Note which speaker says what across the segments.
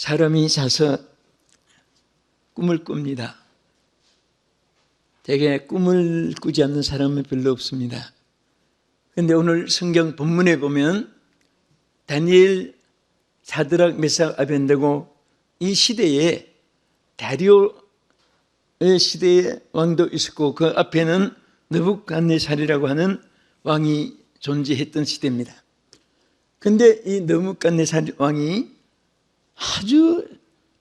Speaker 1: 사람이 자서 꿈을 꿉니다. 대개 꿈을 꾸지 않는 사람은 별로 없습니다. 그런데 오늘 성경 본문에 보면 다니엘, 사드락, 메삭, 아벤느고 이 시대에 다리오의 시대의 왕도 있었고 그 앞에는 느부갓네살이라고 하는 왕이 존재했던 시대입니다. 그런데 이 느부갓네살 왕이 아주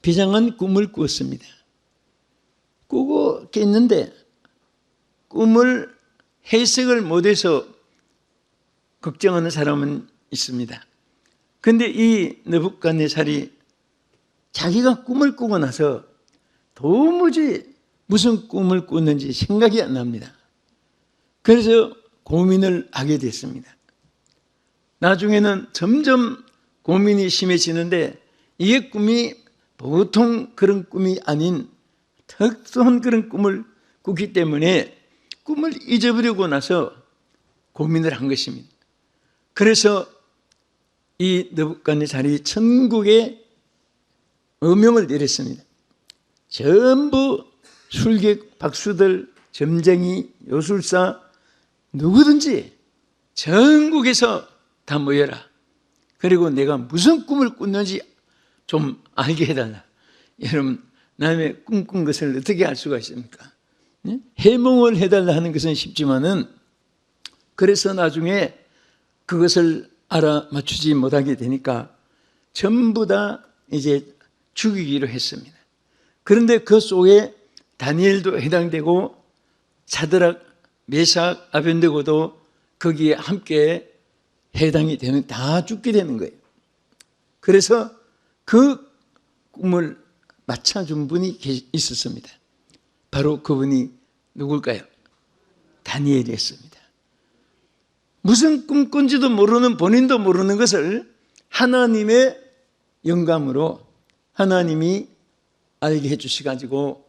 Speaker 1: 비장한 꿈을 꾸었습니다. 꾸고 깼는데 꿈을 해석을 못해서 걱정하는 사람은 있습니다. 그런데 이 느부갓네살이 자기가 꿈을 꾸고 나서 도무지 무슨 꿈을 꿨는지 생각이 안 납니다. 그래서 고민을 하게 됐습니다. 나중에는 점점 고민이 심해지는데 이게 꿈이 보통 그런 꿈이 아닌 특수한 그런 꿈을 꾸기 때문에 꿈을 잊어버리고 나서 고민을 한 것입니다. 그래서 이 느부갓네살이 천국에 어명을 내렸습니다. 전부 술객, 박수들, 점쟁이, 요술사 누구든지 전국에서 다 모여라. 그리고 내가 무슨 꿈을 꿨는지 좀 알게 해달라. 여러분, 남의 꿈꾼 것을 어떻게 알 수가 있습니까? 해몽을 해달라 하는 것은 쉽지만은 그래서 나중에 그것을 알아맞추지 못하게 되니까 전부 다 이제 죽이기로 했습니다. 그런데 그 속에 다니엘도 해당되고 사드락, 메삭, 아벤느고도 거기에 함께 해당이 되는, 다 죽게 되는 거예요. 그래서 그 꿈을 맞춰준 분이 있었습니다. 바로 그분이 누굴까요? 다니엘이었습니다. 무슨 꿈 꾼지도 모르는, 본인도 모르는 것을 하나님의 영감으로 하나님이 알게 해주셔가지고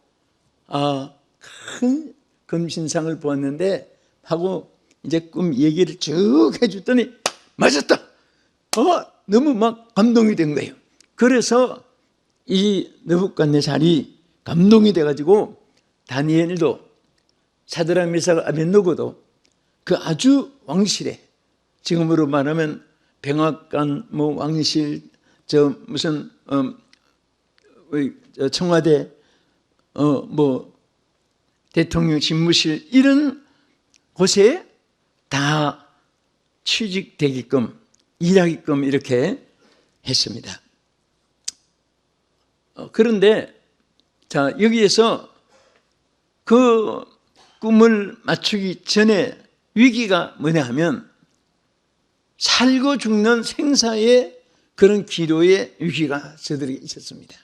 Speaker 1: 큰 금신상을 보았는데 하고 이제 꿈 얘기를 쭉 해줬더니 맞았다. 너무 막 감동이 된 거예요. 그래서 이 느부갓네살이 감동이 돼가지고 다니엘도 사드락, 메삭, 아벤느고도 그 아주 왕실에, 지금으로 말하면 백악관, 왕실, 무슨 청와대, 대통령 집무실 이런 곳에 다 취직되게끔, 일하게끔 이렇게 했습니다. 그런데 자, 여기에서 그 꿈을 맞추기 전에 위기가 뭐냐 하면 살고 죽는 생사의 그런 기로의 위기가 저들에게 있었습니다.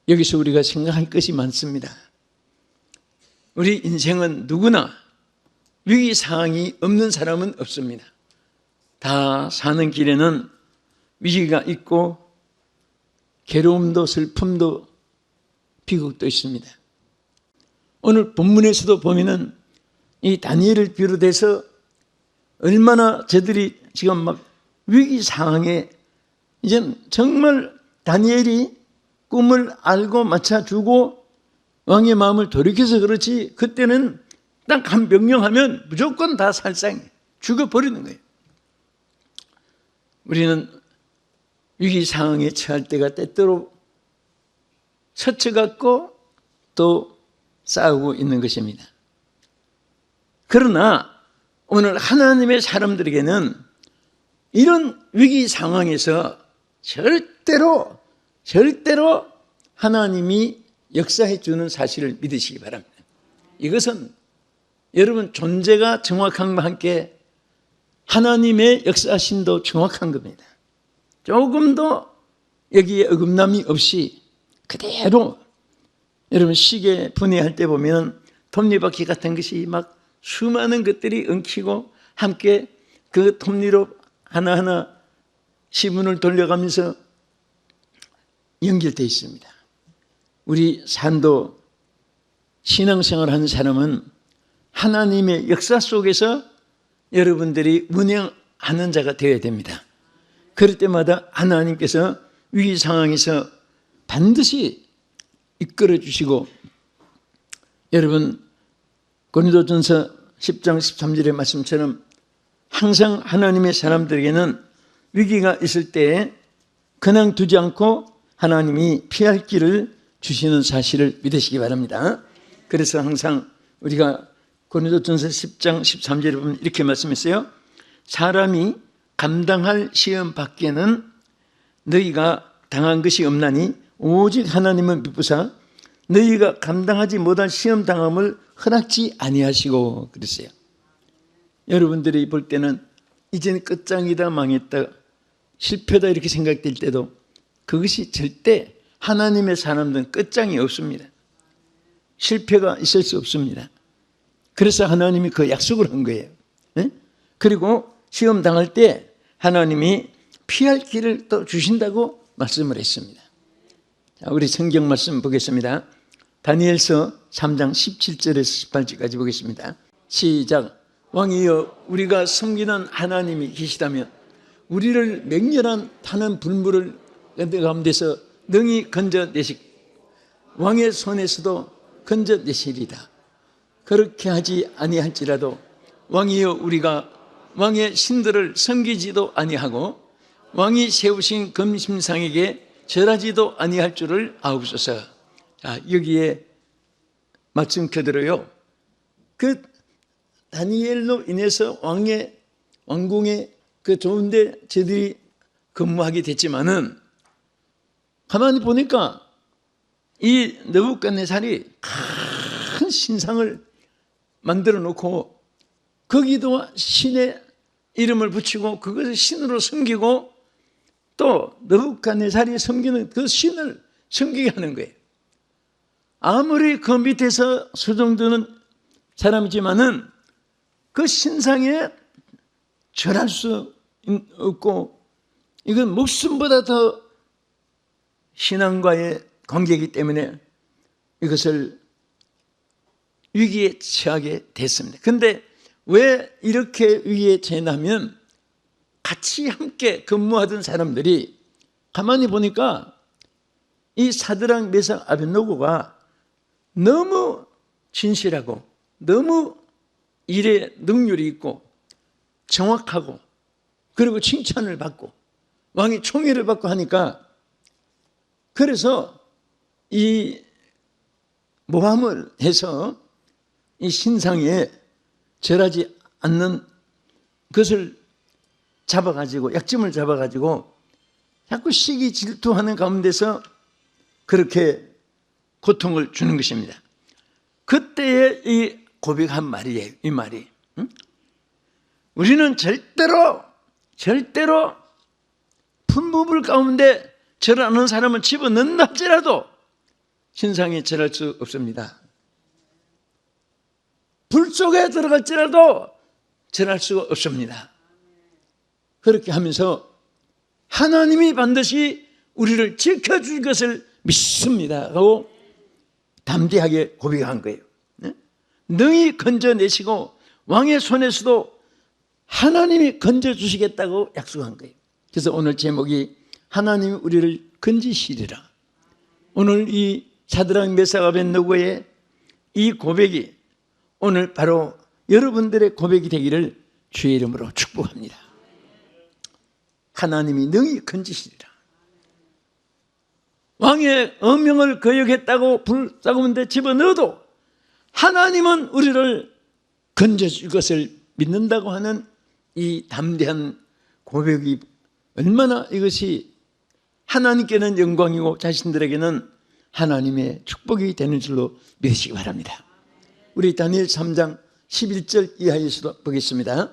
Speaker 1: 여기서 우리가 생각할 것이 많습니다. 우리 인생은 누구나 위기 상황이 없는 사람은 없습니다. 다 사는 길에는 위기가 있고 괴로움도 슬픔도 비극도 있습니다. 오늘 본문에서도 보면은 이 다니엘을 비롯해서 얼마나 저들이 지금 막 위기 상황에 이제 정말 다니엘이 꿈을 알고 맞춰주고 왕의 마음을 돌이켜서 그렇지 그때는 딱 한 명령하면 무조건 다 살상해 죽여버리는 거예요. 우리는 위기 상황에 처할 때가 때때로 서쳐갖고 또 싸우고 있는 것입니다. 그러나 오늘 하나님의 사람들에게는 이런 위기 상황에서 절대로 하나님이 역사해 주는 사실을 믿으시기 바랍니다. 이것은 여러분 존재가 정확함과 함께 하나님의 역사심도 정확한 겁니다. 조금도 여기에 어긋남이 없이 그대로, 여러분 시계 분해할 때 보면 톱니바퀴 같은 것이 막 수많은 것들이 엉키고 함께 그 톱니로 하나하나 시분을 돌려가면서 연결되어 있습니다. 우리 산도 신앙생활 하는 사람은 하나님의 역사 속에서 여러분들이 운행하는 자가 되어야 됩니다. 그럴 때마다 하나님께서 위기 상황에서 반드시 이끌어 주시고, 여러분 고린도전서 10장 13절의 말씀처럼 항상 하나님의 사람들에게는 위기가 있을 때 그냥 두지 않고 하나님이 피할 길을 주시는 사실을 믿으시기 바랍니다. 그래서 항상 우리가 고린도전서 10장 13절에 보면 이렇게 말씀했어요. 사람이 감당할 시험 밖에는 너희가 당한 것이 없나니 오직 하나님은 미쁘사 너희가 감당하지 못할 시험 당함을 허락지 아니하시고 그랬어요. 여러분들이 볼 때는 이제는 끝장이다, 망했다, 실패다 이렇게 생각될 때도 그것이 절대 하나님의 사람들은 끝장이 없습니다. 실패가 있을 수 없습니다. 그래서 하나님이 그 약속을 한 거예요. 그리고 시험 당할 때 하나님이 피할 길을 또 주신다고 말씀을 했습니다. 자, 우리 성경 말씀 보겠습니다. 다니엘서 3장 17절에서 18절까지 보겠습니다. 시작. 왕이여, 우리가 섬기는 하나님이 계시다면 우리를 맹렬한 타는 불물을 가운데서 능히 건져내시고 왕의 손에서도 건져내시리다. 그렇게 하지 아니할지라도 왕이여, 우리가 왕의 신들을 섬기지도 아니하고 왕이 세우신 금심상에게 절하지도 아니할 줄을 아옵소서. 자, 여기에 말씀 그대로요. 그 다니엘로 인해서 왕궁에 그 좋은데 저들이 근무하게 됐지만은 가만히 보니까 이 느부갓네살이 큰 신상을 만들어 놓고 거기도 신의 이름을 붙이고 그것을 신으로 섬기고 또 느부갓네살이 섬기는 그 신을 섬기게 하는 거예요. 아무리 그 밑에서 수종드는 사람이지만은 그 신상에 절할 수 없고 이건 목숨보다 더 신앙과의 관계이기 때문에 이것을 위기에 처하게 됐습니다. 그런데 왜 이렇게 위기에 처했냐면 같이 함께 근무하던 사람들이 가만히 보니까 이 사드락 메삭 아벳느고가 너무 진실하고 너무 일에 능률이 있고 정확하고 그리고 칭찬을 받고 왕의 총애를 받고 하니까 그래서 이 모함을 해서 이 신상에 절하지 않는 것을 잡아가지고 약점을 잡아가지고 자꾸 시기 질투하는 가운데서 그렇게 고통을 주는 것입니다. 그때의 이 고백한 말이에요. 이 말이 우리는 절대로 분부불 가운데 절하는 사람은 집어넣는다 할지라도 신상에 절할 수 없습니다. 불 속에 들어갈지라도 절할 수가 없습니다. 그렇게 하면서 하나님이 반드시 우리를 지켜줄 것을 믿습니다 하고 담대하게 고백한 거예요. 능히 건져내시고 왕의 손에서도 하나님이 건져주시겠다고 약속한 거예요. 그래서 오늘 제목이 하나님이 우리를 건지시리라. 오늘 이 사드락 메삭 아벳느고의 이 고백이 오늘 바로 여러분들의 고백이 되기를 주의 이름으로 축복합니다. 하나님이 능히 건지시리라. 왕의 어명을 거역했다고 불사고문에 집어넣어도 하나님은 우리를 건져줄 것을 믿는다고 하는 이 담대한 고백이 얼마나 이것이 하나님께는 영광이고 자신들에게는 하나님의 축복이 되는 줄로 믿으시기 바랍니다. 우리 다니엘 3장 11절 이하에서도 보겠습니다.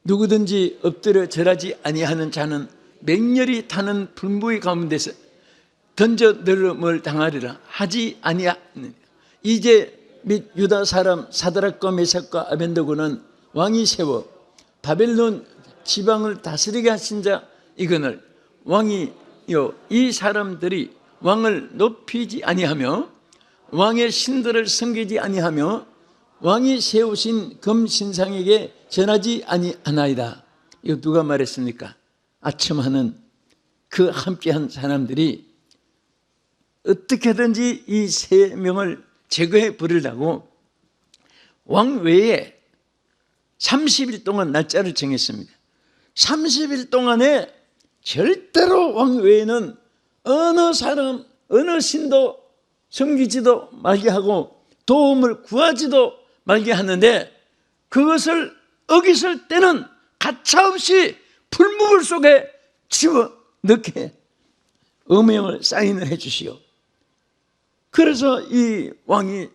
Speaker 1: 누구든지 엎드려 절하지 아니하는 자는 맹렬히 타는 불무의 가운데서 던져 넣음을 당하리라 하지 아니하느니라. 이제 및 유다 사람 사드락과 메삭과 아벳느고는 왕이 세워 바벨론 지방을 다스리게 하신 자 이거늘 왕이요 이 사람들이 왕을 높이지 아니하며 왕의 신들을 섬기지 아니하며 왕이 세우신 금신상에게 전하지 아니하나이다. 이거 누가 말했습니까? 아첨하는 그 함께한 사람들이 어떻게든지 이 세 명을 제거해 버리려고 왕외에 30일 동안 날짜를 정했습니다. 30일 동안에 절대로 왕외에는 어느 사람, 어느 신도 섬기지도 말게 하고 도움을 구하지도 말게 하는데, 그것을 어겼을 때는 가차없이 풀무불 속에 집어넣게 어명을 사인을 해 주시오. 그래서 이 왕이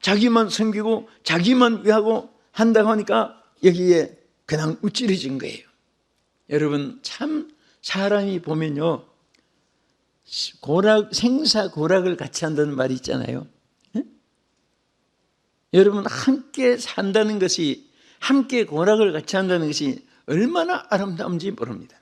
Speaker 1: 자기만 섬기고 자기만 위하고 한다고 하니까 여기에 그냥 우쭐해진 거예요. 여러분, 참 사람이 보면요, 생사고락을 같이 한다는 말이 있잖아요. 네? 여러분, 함께 산다는 것이, 함께 고락을 같이 한다는 것이 얼마나 아름다운지 모릅니다.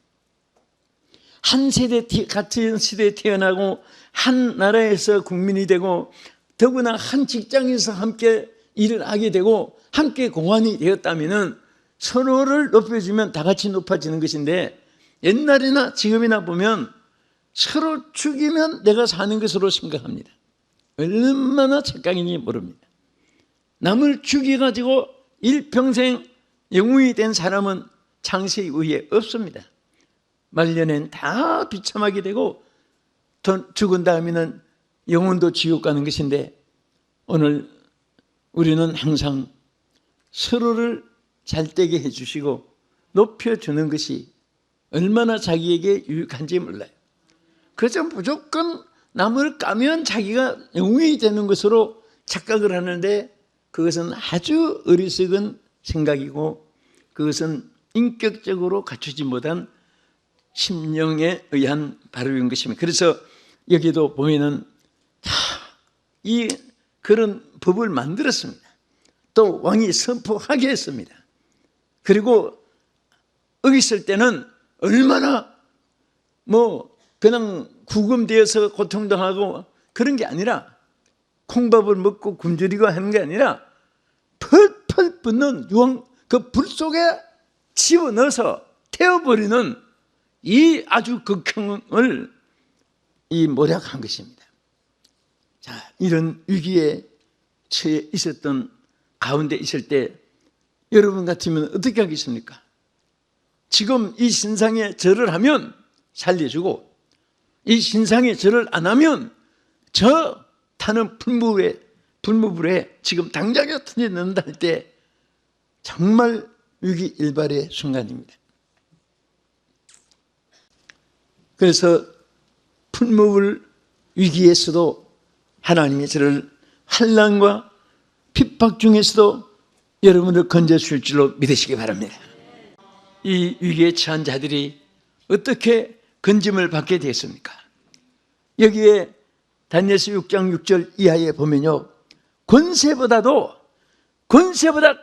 Speaker 1: 한 세대, 같은 시대에 태어나고 한 나라에서 국민이 되고 더구나 한 직장에서 함께 일을 하게 되고 함께 공환이 되었다면 서로를 높여주면 다 같이 높아지는 것인데, 옛날이나 지금이나 보면 서로 죽이면 내가 사는 것으로 생각합니다. 얼마나 착각인지 모릅니다. 남을 죽여가지고 일평생 영웅이 된 사람은 창세 이후에 없습니다. 말년엔 다 비참하게 되고 죽은 다음에는 영혼도 지옥 가는 것인데, 오늘 우리는 항상 서로를 잘되게 해주시고 높여주는 것이 얼마나 자기에게 유익한지 몰라요. 그래서 무조건 남을 까면 자기가 영웅이 되는 것으로 착각을 하는데, 그것은 아주 어리석은 생각이고 그것은 인격적으로 갖추지 못한 심령에 의한 발효인 것입니다. 그래서 여기도 보면은 이 그런 법을 만들었습니다. 또 왕이 선포하게 했습니다. 그리고 어겼을 때는 얼마나 그냥 구금되어서 고통당하고 그런 게 아니라, 콩밥을 먹고 굶주리고 하는 게 아니라 펄펄 붙는 유황 그 불 속에 집어넣어서 태워버리는 이 아주 극형을 모략한 것입니다. 자, 이런 위기에 처해 있었던 가운데 있을 때 여러분 같으면 어떻게 하겠습니까? 지금 이 신상에 절을 하면 살려주고, 이 신상에 절을 안 하면 저 타는 풀무불에 지금 당장에 터져 넣는다 할 때 정말 위기일발의 순간입니다. 그래서 풀무불 위기에서도 하나님이 저를 환난과 핍박 중에서도 여러분을 건져줄 줄로 믿으시기 바랍니다. 이 위기에 처한 자들이 어떻게 건짐을 받게 되었습니까? 여기에 다니엘서 6장 6절 이하에 보면요, 권세보다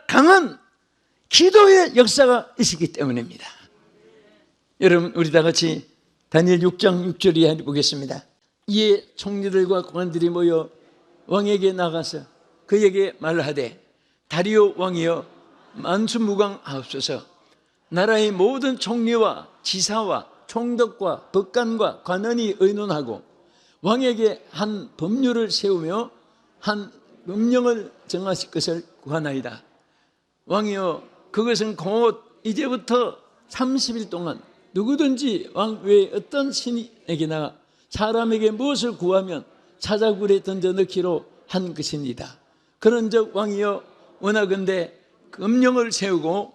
Speaker 1: 강한 기도의 역사가 있었기 때문입니다. 여러분, 우리 다 같이 다니엘 6장 6절 이하에 보겠습니다. 이에 총리들과 고관들이 모여 왕에게 나가서 그에게 말하되, 다리오 왕이여 만수무강하옵소서. 나라의 모든 총리와 지사와 총독과 법관과 관원이 의논하고 왕에게 한 법률을 세우며 한 명령을 정하실 것을 구하나이다. 왕이여, 그것은 곧 이제부터 30일 동안 누구든지 왕 외에 어떤 신에게나 사람에게 무엇을 구하면 사자굴에 던져 넣기로 한 것입니다. 그런즉 왕이여, 원하건대 금령을 세우고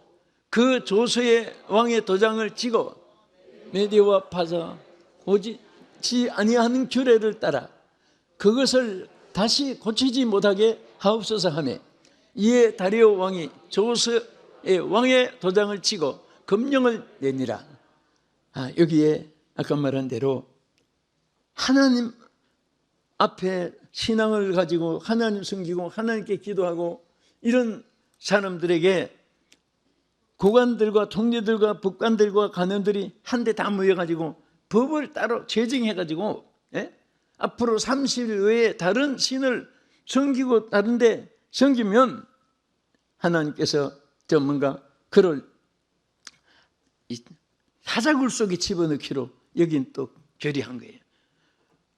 Speaker 1: 그 조서에 왕의 도장을 찍어 메디와 파사 고치지 아니하는 규례를 따라 그것을 다시 고치지 못하게 하옵소서 하며, 이에 다리오 왕이 조서에 왕의 도장을 찍어 금령을 내니라. 여기에 아까 말한 대로 하나님 앞에 신앙을 가지고 하나님 섬기고 하나님께 기도하고 이런 사람들에게 고관들과 통리들과 법관들과 관원들이 한데 다 모여가지고 법을 따로 제정해가지고 앞으로 30일 외에 다른 신을 섬기고 다른데 섬기면 하나님께서 뭔가 그를 사자굴 속에 집어넣기로 여긴 또 결의한 거예요.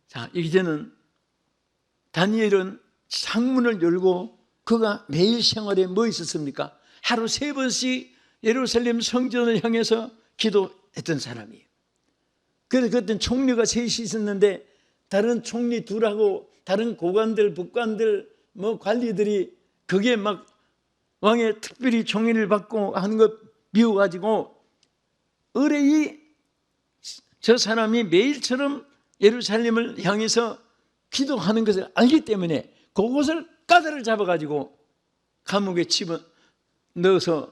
Speaker 1: 자, 이제는 다니엘은 상문을 열고 그가 매일 생활에 뭐 있었습니까? 하루 3번씩 예루살렘 성전을 향해서 기도했던 사람이에요. 그래서 그때는 총리가 셋이 있었는데 다른 총리 둘하고 다른 고관들, 북관들, 뭐 관리들이 그게 막 왕의 특별히 총리를 받고 하는 것 미워가지고 의뢰이 저 사람이 매일처럼 예루살렘을 향해서 기도하는 것을 알기 때문에 그것을 까다를 잡아가지고 감옥에 집어넣어서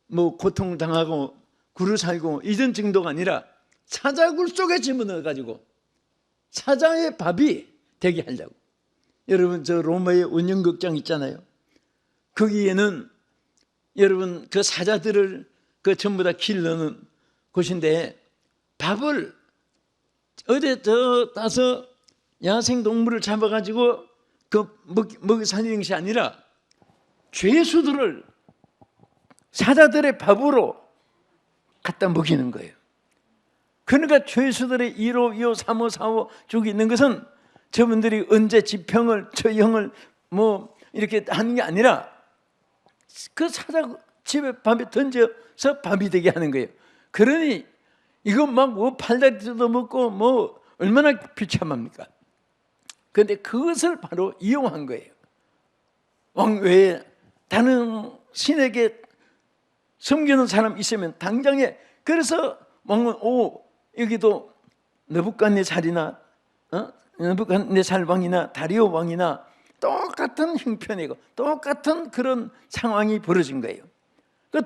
Speaker 1: 뭐 고통당하고 굴을 살고 이런 정도가 아니라 사자굴 속에 집어넣어가지고 사자의 밥이 되게 하려고. 여러분 저 로마의 운영극장 있잖아요. 거기에는 여러분 그 사자들을 그 전부 다 길러는 곳인데 밥을 어디 저 따서 야생 동물을 잡아가지고 그 먹이 살리는 것이 아니라 죄수들을 사자들의 밥으로 갖다 먹이는 거예요. 그러니까 죄수들의 1호, 2호, 3호, 4호 쭉 있는 것은 저분들이 언제 집형을, 처형을 뭐 이렇게 하는 게 아니라 그 사자 집에 밥에 던져서 밥이 되게 하는 거예요. 그러니 이거 막 뭐 팔다리 뜯어먹고 뭐 얼마나 비참합니까? 그런데 그것을 바로 이용한 거예요. 왕 외에 다른 신에게 섬기는 사람 있으면 당장에. 그래서 왕은 여기도 느부갓네살이나 느부갓네살 왕이나 다리오 왕이나 똑같은 형편이고 똑같은 그런 상황이 벌어진 거예요.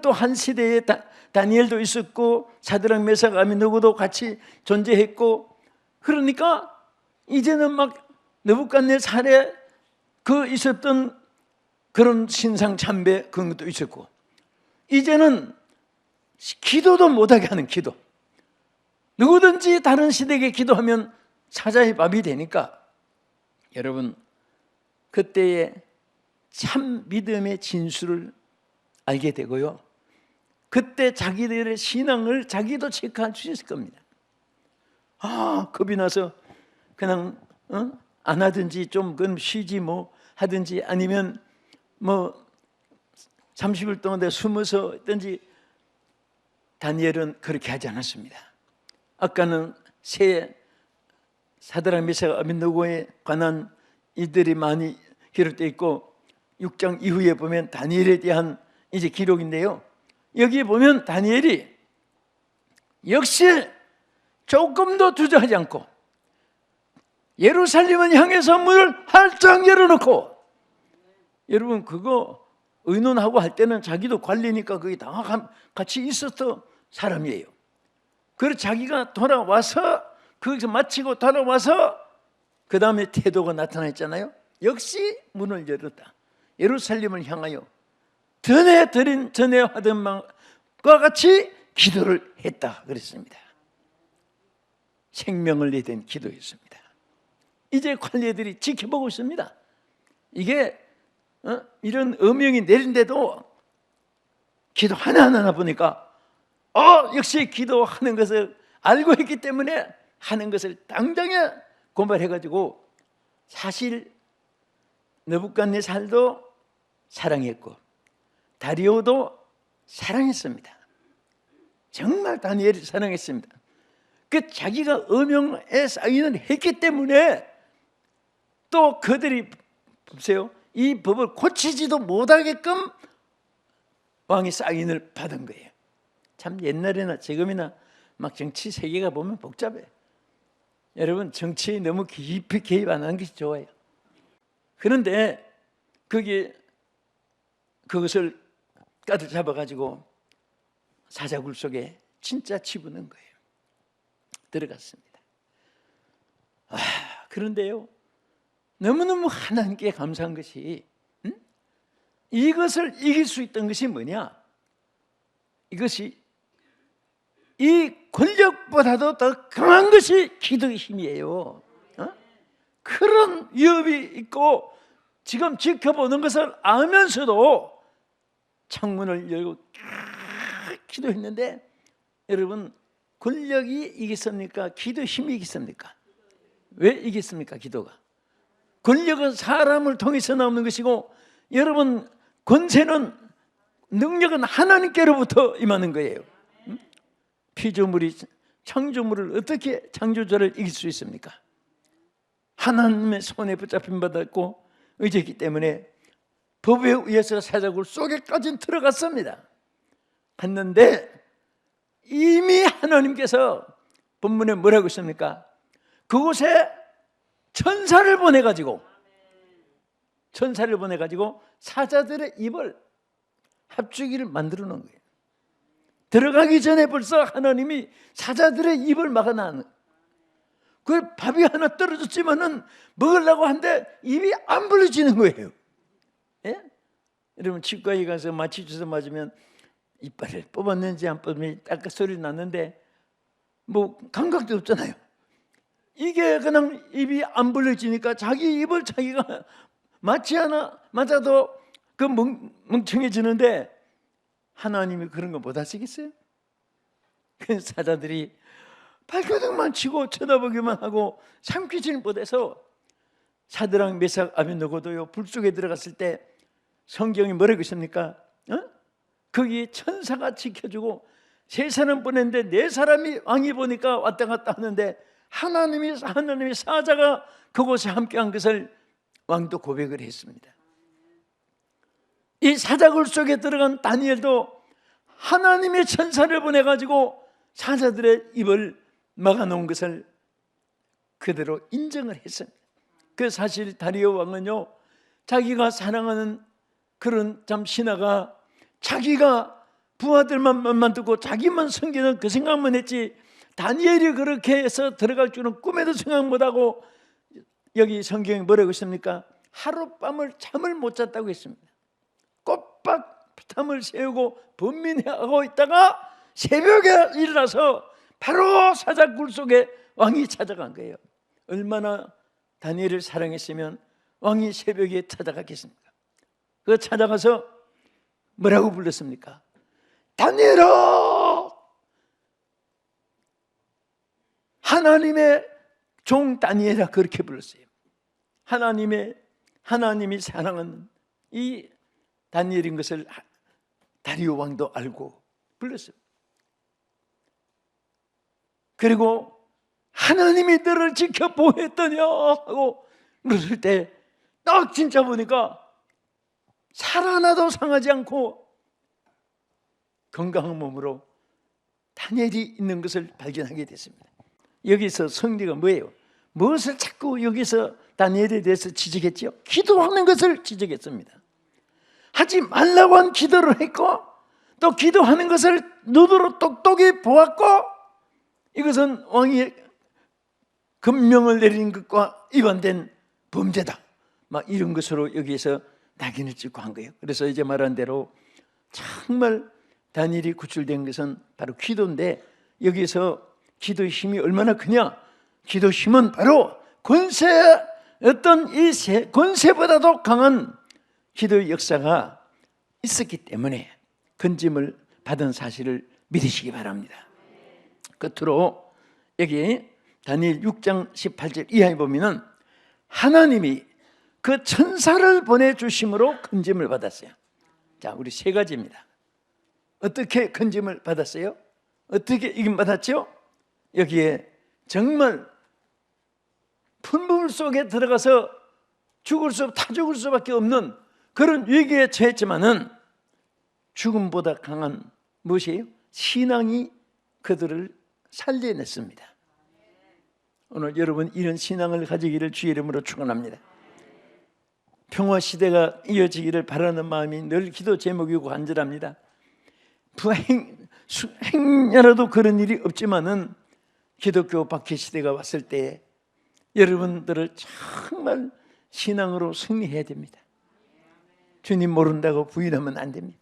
Speaker 1: 또 한 시대에 다니엘도 있었고 사드락 메삭 아벤노고도 같이 존재했고, 그러니까 이제는 막 느부갓네살에 그 있었던 그런 신상 참배 그런 것도 있었고, 이제는 기도도 못하게 하는 기도. 누구든지 다른 시대에 기도하면 사자의 밥이 되니까 여러분 그때의 참 믿음의 진수를 알게 되고요. 그때 자기들의 신앙을 자기도 체크할 수 있을 겁니다. 겁이 나서 그냥 안 하든지 좀 그럼 쉬지 뭐 하든지 아니면 뭐 30일 동안 내가 숨어서 있든지. 다니엘은 그렇게 하지 않았습니다. 아까는 새 사드락 메삭 아벤노고에 관한 이들이 많이 기록되어 있고 6장 이후에 보면 다니엘에 대한 이제 기록인데요. 여기 보면 다니엘이 역시 조금도 주저하지 않고 예루살렘을 향해서 문을 활짝 열어놓고, 여러분 그거 의논하고 할 때는 자기도 관리니까 거기 다 같이 있었던 사람이에요. 그래서 자기가 돌아와서 거기서 마치고 돌아와서 그 다음에 태도가 나타났잖아요. 역시 문을 열었다. 예루살렘을 향하여 전에 하던 것과 같이 기도를 했다 그랬습니다. 생명을 내던 기도였습니다. 이제 관리들이 지켜보고 있습니다. 이게 이런 어명이 내린데도 기도 하나하나 보니까 역시 기도하는 것을 알고 있기 때문에 하는 것을 당장에 고발해가지고, 사실 느부갓네살도 사랑했고 다리오도 사랑했습니다. 정말 다니엘이 사랑했습니다. 그 자기가 어명에 사인을 했기 때문에 또 그들이 보세요, 이 법을 고치지도 못하게끔 왕이 사인을 받은 거예요. 참 옛날이나 지금이나 막 정치 세계가 보면 복잡해. 여러분 정치에 너무 깊이 개입 안 하는 것이 좋아요. 그런데 그것을 까들 잡아가지고 사자굴 속에 진짜 집어넣은 거예요. 들어갔습니다. 그런데요, 너무너무 하나님께 감사한 것이 이것을 이길 수 있던 것이 뭐냐? 이것이 이 권력보다도 더 강한 것이 기도의 힘이에요. 그런 위협이 있고 지금 지켜보는 것을 알면서도 창문을 열고 기도했는데, 여러분 권력이 이겼습니까? 기도 힘이 이겼습니까? 왜 이겼습니까? 기도가. 권력은 사람을 통해서 나오는 것이고, 여러분 권세는, 능력은 하나님께로부터 임하는 거예요. 피조물이 창조물을 어떻게, 창조자를 이길 수 있습니까? 하나님의 손에 붙잡힌 받았고 의지했기 때문에 법에 의해서 사자굴 속에까지 들어갔습니다. 갔는데 이미 하나님께서 본문에 뭐라고 했습니까? 그곳에 천사를 보내가지고 사자들의 입을 합주기를 만들어 놓은 거예요. 들어가기 전에 벌써 하나님이 사자들의 입을 막아놨는, 그 밥이 하나 떨어졌지만은 먹으려고 하는데 입이 안 벌어지는 거예요. 예? 여러분 치과에 가서 마취 주사 맞으면 이빨을 뽑았는지 안 뽑았는지 딱 소리 났는데 뭐 감각도 없잖아요. 이게 그냥 입이 안 벌어지니까 자기 입을 자기가 마취 하나 맞아도 그 멍청해지는데, 하나님이 그런 거 못 하시겠어요? 그 사자들이 발가락만 치고 쳐다보기만 하고 삼키질 못해서 사드락 메삭 아벤노고도요 불 속에 들어갔을 때 성경이 뭐라고 있습니까? 거기 천사가 지켜주고 세 사람 보냈는데 네 사람이 왕이 보니까 왔다 갔다 하는데 하나님이 사자가 그곳에 함께한 것을 왕도 고백을 했습니다. 이 사자굴 속에 들어간 다니엘도 하나님의 천사를 보내가지고 사자들의 입을 막아놓은 것을 그대로 인정을 했습니다. 그 사실 다리오 왕은요, 자기가 사랑하는 그런 참 신하가 자기가 부하들만 만들고 자기만 섬기는 그 생각만 했지, 다니엘이 그렇게 해서 들어갈 줄은 꿈에도 생각 못하고, 여기 성경에 뭐라고 했습니까? 하룻밤을 잠을 못 잤다고 했습니다. 꼬박 잠을 세우고 번민하고 있다가 새벽에 일어나서 바로 사자굴 속에 왕이 찾아간 거예요. 얼마나 다니엘을 사랑했으면 왕이 새벽에 찾아갔겠습니까? 그 찾아가서 뭐라고 불렀습니까? 다니엘아! 하나님의 종 다니엘아, 그렇게 불렀어요. 하나님이 사랑하는 이 다니엘인 것을 다리오 왕도 알고 불렀어요. 그리고 하나님이 너를 지켜 보호했더냐 하고 물었을 때 딱 진짜 보니까 살 하나도 상하지 않고 건강한 몸으로 다니엘이 있는 것을 발견하게 됐습니다. 여기서 성리가 뭐예요? 무엇을 자꾸 여기서 다니엘에 대해서 지적했지요? 기도하는 것을 지적했습니다. 하지 말라고 한 기도를 했고, 또 기도하는 것을 눈으로 똑똑히 보았고, 이것은 왕이 금명을 내린 것과 위반된 범죄다, 막 이런 것으로 여기에서 낙인을 찍고 한 거예요. 그래서 이제 말한 대로 정말 다니엘이 구출된 것은 바로 기도인데, 여기서 기도의 힘이 얼마나 크냐? 기도 힘은 바로 권세보다도 강한 기도의 역사가 있었기 때문에 건짐을 받은 사실을 믿으시기 바랍니다. 끝으로 여기 다니엘 6장 18절 이하에 보면은 하나님이 그 천사를 보내주심으로 건짐을 받았어요. 자, 우리 세 가지입니다. 어떻게 건짐을 받았어요? 어떻게 이김 받았죠? 여기에 정말 풍물 속에 들어가서 다 죽을 수밖에 없는 그런 위기에 처했지만은 죽음보다 강한 무엇이에요? 신앙이 그들을 살려냈습니다. 오늘 여러분 이런 신앙을 가지기를 주의 이름으로 축원합니다. 평화 시대가 이어지기를 바라는 마음이 늘 기도 제목이고 간절합니다. 행여라도 그런 일이 없지만은 기독교 박해 시대가 왔을 때 여러분들을 정말 신앙으로 승리해야 됩니다. 주님 모른다고 부인하면 안 됩니다.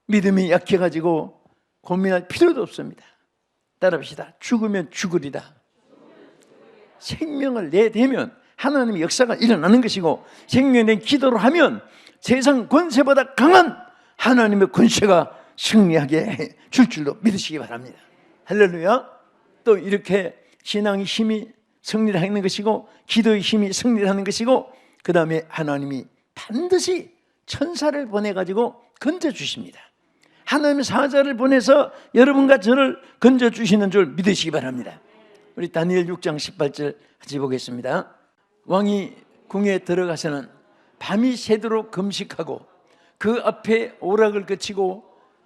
Speaker 1: 믿음이 약해가지고 고민할 필요도 없습니다. 따라합시다. 죽으면 죽으리다. 생명을 내대면 하나님의 역사가 일어나는 것이고, 생명의 기도를 하면 세상 권세보다 강한 하나님의 권세가 승리하게 줄 줄로 믿으시기 바랍니다. 할렐루야. 또 이렇게 신앙의 힘이 승리를 하는 것이고 기도의 힘이 승리를 하는 것이고 그 다음에 하나님이 반드시 천사를 보내가지고 건져주십니다. 하나님의 사자를 보내서 여러분과 저를 건져주시는 줄 믿으시기 바랍니다. 우리 다니엘 6장 18절 같이 보겠습니다. 왕이 궁에 들어가서는 밤이 새도록 금식하고 그 앞에 오락을 그치고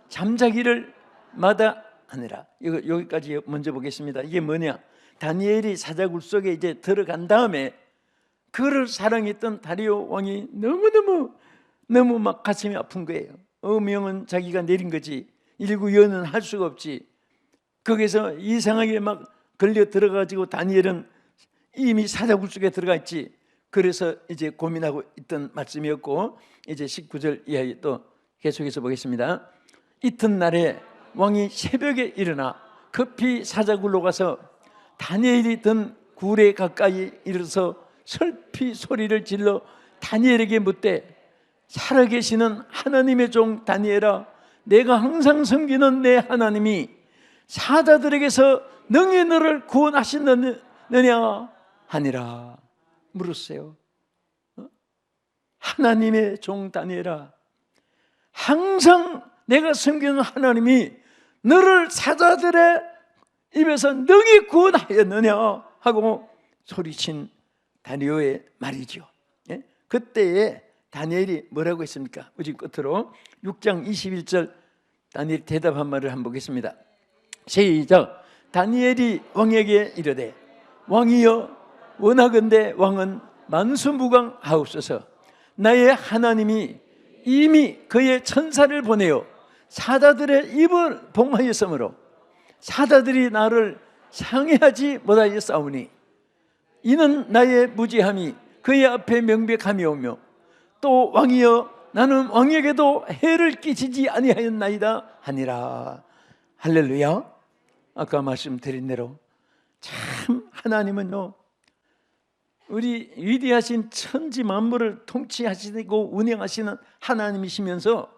Speaker 1: 잠자기를 마다하니라. 이거 여기까지 먼저 보겠습니다. 이게 뭐냐? 다니엘이 사자굴 속에 이제 들어간 다음에 그를 사랑했던 다리오 왕이 너무 막 가슴이 아픈 거예요. 어명은 자기가 내린 거지 일구연은 할 수가 없지. 거기서 이상하게 막 걸려 들어가지고 다니엘은 이미 사자굴 속에 들어가 있지. 그래서 이제 고민하고 있던 말씀이었고 이제 19절 이하에 또 계속해서 보겠습니다. 이튿날에 왕이 새벽에 일어나 급히 사자굴로 가서 다니엘이 든 굴에 가까이 이르러서 슬피 소리를 질러 다니엘에게 묻되 살아계시는 하나님의 종 다니엘아, 내가 항상 섬기는 내 하나님이 사자들에게서 능히 너를 구원하시느냐 하니라. 물었어요. 하나님의 종 다니엘아, 항상 내가 섬기는 하나님이 너를 사자들의 입에서 능히 구원하였느냐 하고 소리친 다니엘의 말이죠. 예? 그때에 다니엘이 뭐라고 했습니까? 우리 끝으로 6장 21절 다니엘이 대답한 말을 한번 보겠습니다. 시작. 다니엘이 왕에게 이르되 왕이여 원하건대 왕은 만수무강하옵소서. 나의 하나님이 이미 그의 천사를 보내어 사자들의 입을 봉하였으므로 사자들이 나를 상해하지 못하였사오니 이는 나의 무지함이 그의 앞에 명백함이오며 또 왕이여 나는 왕에게도 해를 끼치지 아니하였나이다 하니라. 할렐루야. 아까 말씀드린 대로 참 하나님은요 우리 위대하신 천지 만물을 통치하시고 운영하시는 하나님이시면서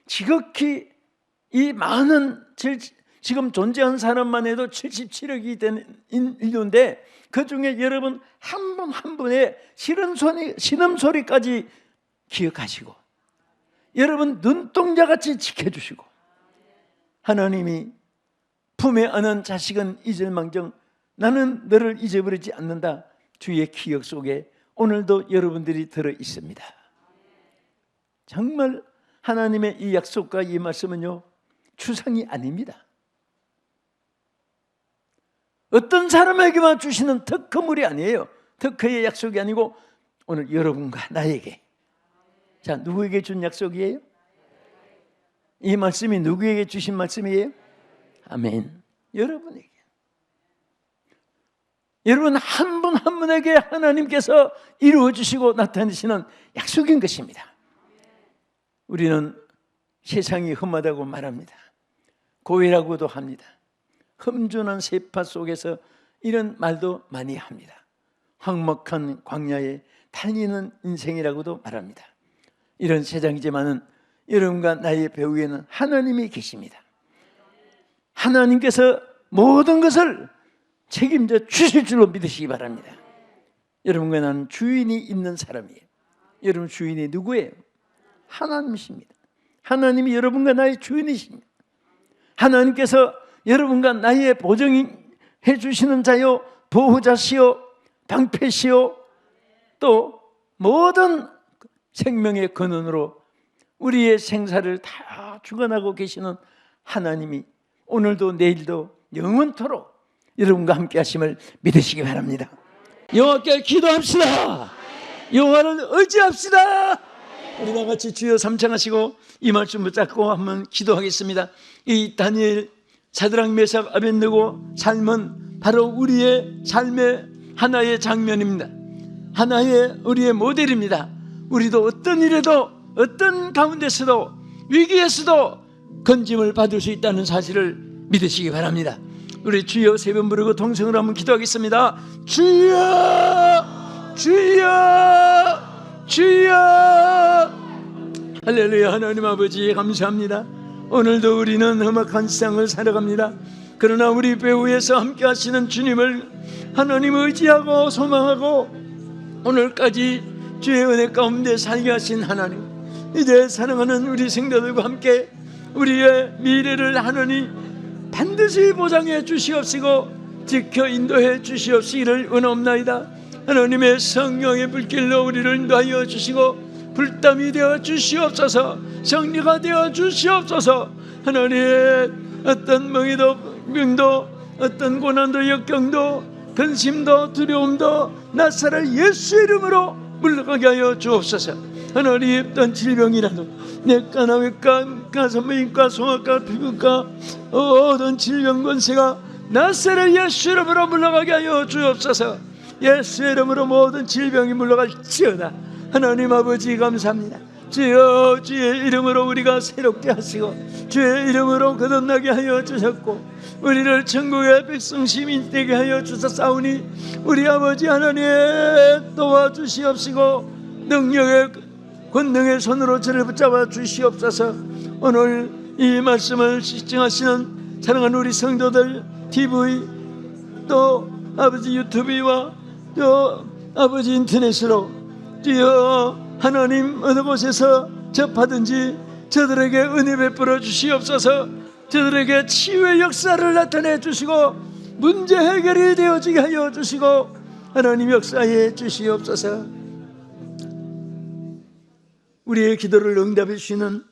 Speaker 1: 지극히 이 많은 지금 존재한 사람만 해도 77억이 되는 인류인데 그 중에 여러분 한 분 한 분의 신음소리까지 기억하시고 여러분 눈동자같이 지켜주시고 하나님이 품에 안은 자식은 잊을망정 나는 너를 잊어버리지 않는다. 주의 기억 속에 오늘도 여러분들이 들어 있습니다. 정말 하나님의 이 약속과 이 말씀은요 추상이 아닙니다. 어떤 사람에게만 주시는 특허물이 아니에요. 특허의 약속이 아니고 오늘 여러분과 나에게, 자 누구에게 준 약속이에요? 이 말씀이 누구에게 주신 말씀이에요? 아멘. 여러분에게. 여러분 한 분 한 분에게 하나님께서 이루어 주시고 나타내시는 약속인 것입니다. 우리는 세상이 험하다고 말합니다. 고해라고도 합니다. 험준한 세파 속에서 이런 말도 많이 합니다. 황막한 광야에 달리는 인생이라고도 말합니다. 이런 세상이지만은 여러분과 나의 배후에는 하나님이 계십니다. 하나님께서 모든 것을 책임져 주실 줄로 믿으시기 바랍니다. 여러분과 나는 주인이 있는 사람이에요. 여러분 주인이 누구예요? 하나님이십니다. 하나님이 여러분과 나의 주인이십니다. 하나님께서 여러분과 나의 보증해 주시는 자요 보호자시요 방패시요 또 모든 생명의 근원으로 우리의 생사를 다 주관하고 계시는 하나님이 오늘도 내일도 영원토록 여러분과 함께 하심을 믿으시기 바랍니다. 여호와께 기도합시다. 여호와를 의지합시다. 우리 다 같이 주여 삼창하시고 이 말씀 붙잡고 한번 기도하겠습니다. 이 다니엘, 사드락, 메삭, 아벳느고 삶은 바로 우리의 삶의 하나의 장면입니다. 하나의 우리의 모델입니다. 우리도 어떤 일에도 어떤 가운데서도 위기에서도 건짐을 받을 수 있다는 사실을 믿으시기 바랍니다. 우리 주여 세 번 부르고 동성으로 한번 기도하겠습니다. 주여 주여 주여. 할렐루야. 하나님 아버지 감사합니다. 오늘도 우리는 험악한 세상을 살아갑니다. 그러나 우리 배후에서 함께 하시는 주님을 하나님 의지하고 소망하고 오늘까지 주의 은혜 가운데 살게 하신 하나님, 이제 사랑하는 우리 성도들과 함께 우리의 미래를 하나님 반드시 보장해 주시옵시고 지켜 인도해 주시옵시기를 원하옵나이다. 하나님의 성령의 불길로 우리를 인도하여 주시고 불담이 되어 주시옵소서, 성리가 되어 주시옵소서. 하나님의 어떤 명도 어떤 고난도 역경도 근심도 두려움도 나사렛 예수 이름으로 물러가게 하여 주옵소서. 하나님 어떤 질병이라도 내과나 외과, 산부인과, 성악과, 피부과 어떤 질병 권세가 나사렛 예수 이름으로 물러가게 하여 주옵소서. 예수 이름으로 모든 질병이 물러갈지어다. 하나님 아버지 감사합니다. 주여, 주의 이름으로 우리가 새롭게 하시고 주의 이름으로 거듭나게 하여 주셨고 우리를 천국의 백성 시민 되게 하여 주셨사오니 우리 아버지 하나님 도와주시옵시고 능력의 권능의 손으로 저를 붙잡아 주시옵소서. 오늘 이 말씀을 시청하시는 사랑하는 우리 성도들, TV 또 아버지 유튜브와 또 아버지 인터넷으로 주여 하나님 어느 곳에서 접하든지 저들에게 은혜 베풀어 주시옵소서. 저들에게 치유의 역사를 나타내 주시고 문제 해결이 되어지게 하여 주시고 하나님 역사해 주시옵소서. 우리의 기도를 응답해 주시는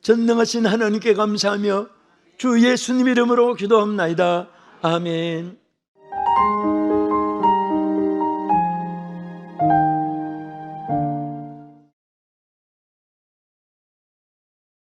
Speaker 1: 전능하신 하나님께 감사하며 주 예수님 이름으로 기도합나이다. 아멘.